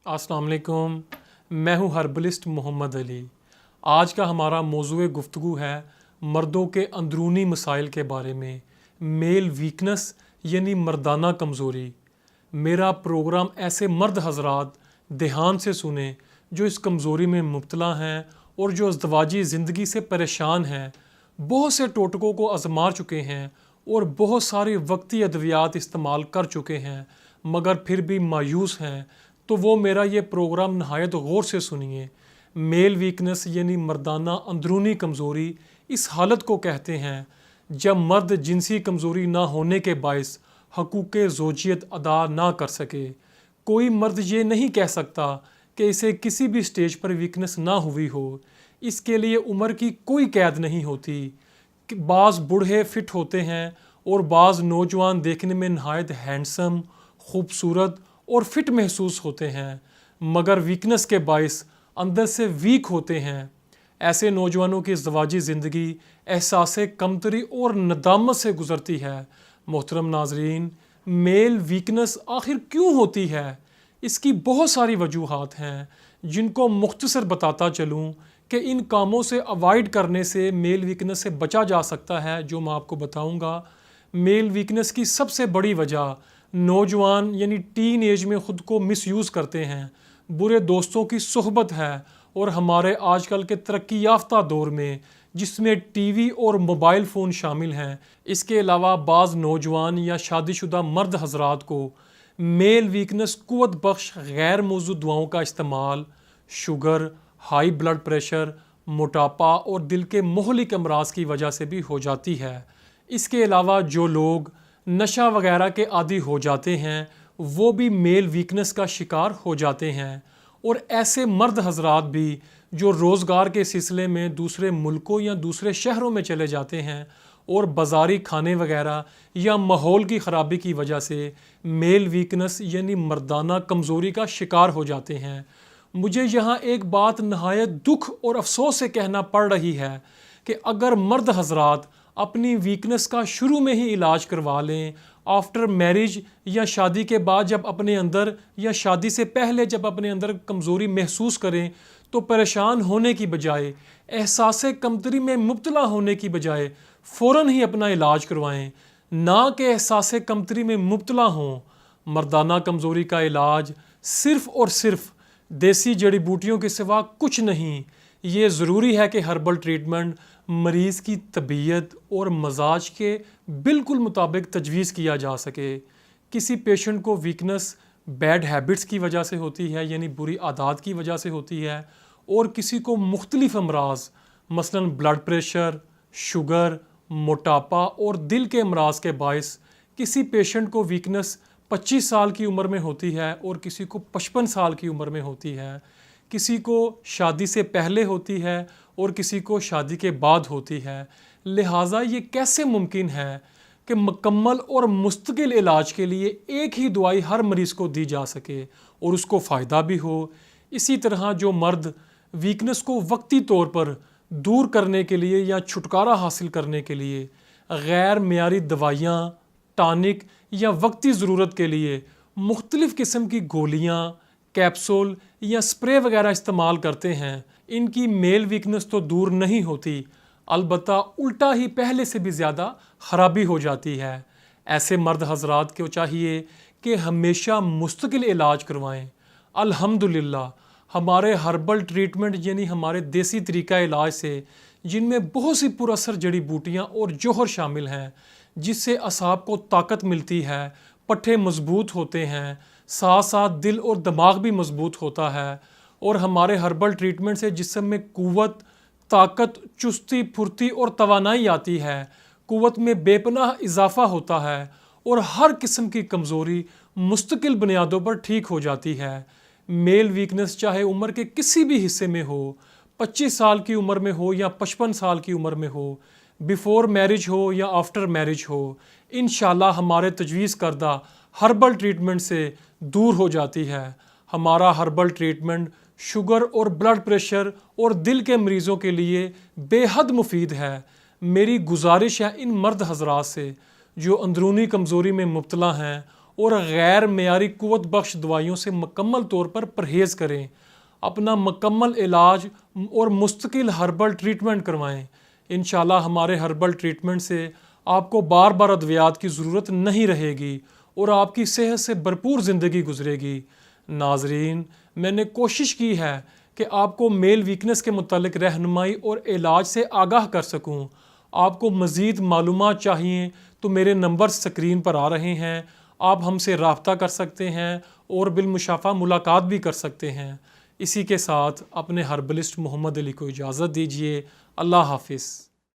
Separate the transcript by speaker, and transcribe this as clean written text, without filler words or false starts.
Speaker 1: अस्सलाम वालेकुम। मैं हूं हर्बलिस्ट मोहम्मद अली। आज का हमारा मौजूए गुफ्तगू है मर्दों के अंदरूनी मसाइल के बारे में, मेल वीकनेस यानी मर्दाना कमज़ोरी। मेरा प्रोग्राम ऐसे मर्द हजरात ध्यान से सुने जो इस कमज़ोरी में मुब्तला हैं और जो अज़दवाजी ज़िंदगी से परेशान हैं, बहुत से टोटकों को आज़मा चुके हैं और बहुत सारी वक्ती अद्वियात इस्तेमाल कर चुके हैं मगर फिर भी मायूस हैं। तो वो मेरा ये प्रोग्राम नहायत गौर से सुनिए। मेल वीकनेस यानी मर्दाना अंदरूनी कमज़ोरी इस हालत को कहते हैं जब मर्द जिनसी कमज़ोरी ना होने के बायस हकूक़ ज़ौजियत अदा ना कर सके। कोई मर्द ये नहीं कह सकता कि इसे किसी भी स्टेज पर वीकनेस ना हुई हो। इसके लिए उम्र की कोई कैद नहीं होती। बाज़ बूढ़े फिट होते हैं और बाज़ नौजवान देखने में नहायत हैंडसम, खूबसूरत और फिट महसूस होते हैं मगर वीकनेस के बायस अंदर से वीक होते हैं। ऐसे नौजवानों की ज़वाजी ज़िंदगी एहसास कमतरी और नदामत से गुज़रती है। मोहतरम नाज़रीन, मेल वीकनेस आखिर क्यों होती है? इसकी बहुत सारी वजूहात हैं जिनको मुख्तसर बताता चलूँ कि इन कामों से अवॉइड करने से मेल वीकनेस से बचा जा सकता है, जो मैं आपको बताऊँगा। मेल वीकनेस की सबसे बड़ी वजह नौजवान यानी टीन एज में ख़ुद को मिसयूज़ करते हैं, बुरे दोस्तों की सोहबत है और हमारे आजकल के तरक्की याफ्ता दौर में जिसमें टीवी और मोबाइल फ़ोन शामिल हैं। इसके अलावा बाज़ नौजवान या शादीशुदा मर्द हजरात को मेल वीकनेस कुव्वत बख्श गैर मौजूद दवाओं का इस्तेमाल, शुगर, हाई ब्लड प्रेशर, मोटापा और दिल के मोहलिक अमराज की वजह से भी हो जाती है। इसके अलावा जो लोग नशा वगैरह के आदी हो जाते हैं वो भी मेल वीकनेस का शिकार हो जाते हैं। और ऐसे मर्द हजरात भी जो रोज़गार के सिलसिले में दूसरे मुल्कों या दूसरे शहरों में चले जाते हैं और बाज़ारी खाने वगैरह या माहौल की ख़राबी की वजह से मेल वीकनेस यानी मर्दाना कमज़ोरी का शिकार हो जाते हैं। मुझे यहाँ एक बात नहायत दुख और अफसोस से कहना पड़ रही है कि अगर मर्द हजरात अपनी वीकनेस का शुरू में ही इलाज करवा लें, आफ्टर मैरिज या शादी के बाद जब अपने अंदर या शादी से पहले जब अपने अंदर कमज़ोरी महसूस करें, तो परेशान होने की बजाय, एहसास कमतरी में मुब्तला होने की बजाय फ़ौरन ही अपना इलाज करवाएं, ना कि एहसास कमतरी में मुब्तला हों। मर्दाना कमज़ोरी का इलाज सिर्फ़ और सिर्फ देसी जड़ी बूटियों के सिवा कुछ नहीं। ये ज़रूरी है कि हर्बल ट्रीटमेंट मरीज़ की तबीयत और मजाज के बिल्कुल मुताबिक तजवीज़ किया जा सके। किसी पेशेंट को वीकनेस बैड हैबिट्स की वजह से होती है यानी बुरी आदत की वजह से होती है, और किसी को मुख्तलिफ अमराज मसलन ब्लड प्रेशर, शुगर, मोटापा और दिल के अमराज के बायस किसी पेशेंट को वीकनेस 25 साल की उम्र में होती है और किसी को 55 साल की उम्र में होती है। किसी को शादी से पहले होती है और किसी को शादी के बाद होती है। लिहाजा ये कैसे मुमकिन है कि मुकम्मल और मुस्तकिल इलाज के लिए एक ही दवाई हर मरीज़ को दी जा सके और उसको फ़ायदा भी हो। इसी तरह जो मर्द वीकनेस को वक्ती तौर पर दूर करने के लिए या छुटकारा हासिल करने के लिए गैर मियारी दवाइयाँ, टॉनिक या वक्ती ज़रूरत के लिए मुख्तलिफ़ किस्म की गोलियाँ, कैप्सूल या स्प्रे वगैरह इस्तेमाल करते हैं, इनकी मेल वीकनेस तो दूर नहीं होती, अलबत्ता उल्टा ही पहले से भी ज़्यादा ख़राबी हो जाती है। ऐसे मर्द हजरात को चाहिए कि हमेशा मुस्तकिल इलाज करवाएं। अल्हम्दुलिल्लाह हमारे हर्बल ट्रीटमेंट यानी हमारे देसी तरीका इलाज से, जिनमें बहुत सी पुरअसर जड़ी बूटियाँ और जौहर शामिल हैं, जिससे असाब को ताकत मिलती है, पट्ठे मजबूत होते हैं, साथ साथ दिल और दिमाग भी मजबूत होता है। और हमारे हर्बल ट्रीटमेंट से जिस्म में कुव्वत, ताकत, चुस्ती, फुर्ती और तवानाई आती है, कुव्वत में बेपनाह इजाफा होता है और हर किस्म की कमज़ोरी मुस्तकिल बुनियादों पर ठीक हो जाती है। मेल वीकनेस चाहे उम्र के किसी भी हिस्से में हो, 25 साल की उम्र में हो या 55 साल की उम्र में हो, बिफ़ोर मैरिज हो या आफ्टर मैरिज हो, इंशाल्लाह हमारे तजवीज़ करदा हर्बल ट्रीटमेंट से दूर हो जाती है। हमारा हर्बल ट्रीटमेंट शुगर और ब्लड प्रेशर और दिल के मरीज़ों के लिए बेहद मुफीद है। मेरी गुजारिश है इन मर्द हजरात से जो अंदरूनी कमज़ोरी में मुब्तला हैं اور غیر معیاری قوت بخش دوائیوں سے مکمل طور پر پرہیز کریں، اپنا مکمل علاج اور مستقل ہربل ٹریٹمنٹ کروائیں۔ انشاءاللہ ہمارے ہربل ٹریٹمنٹ سے آپ کو بار بار ادویات کی ضرورت نہیں رہے گی اور آپ کی صحت سے بھرپور زندگی گزرے گی۔ ناظرین، میں نے کوشش کی ہے کہ آپ کو میل ویکنس کے متعلق رہنمائی اور علاج سے آگاہ کر سکوں۔ آپ کو مزید معلومات چاہیے تو میرے نمبر سکرین پر آ رہے ہیں، آپ ہم سے رابطہ کر سکتے ہیں اور بالمشافہ ملاقات بھی کر سکتے ہیں۔ اسی کے ساتھ اپنے ہربلسٹ محمد علی کو اجازت دیجیے۔ اللہ حافظ۔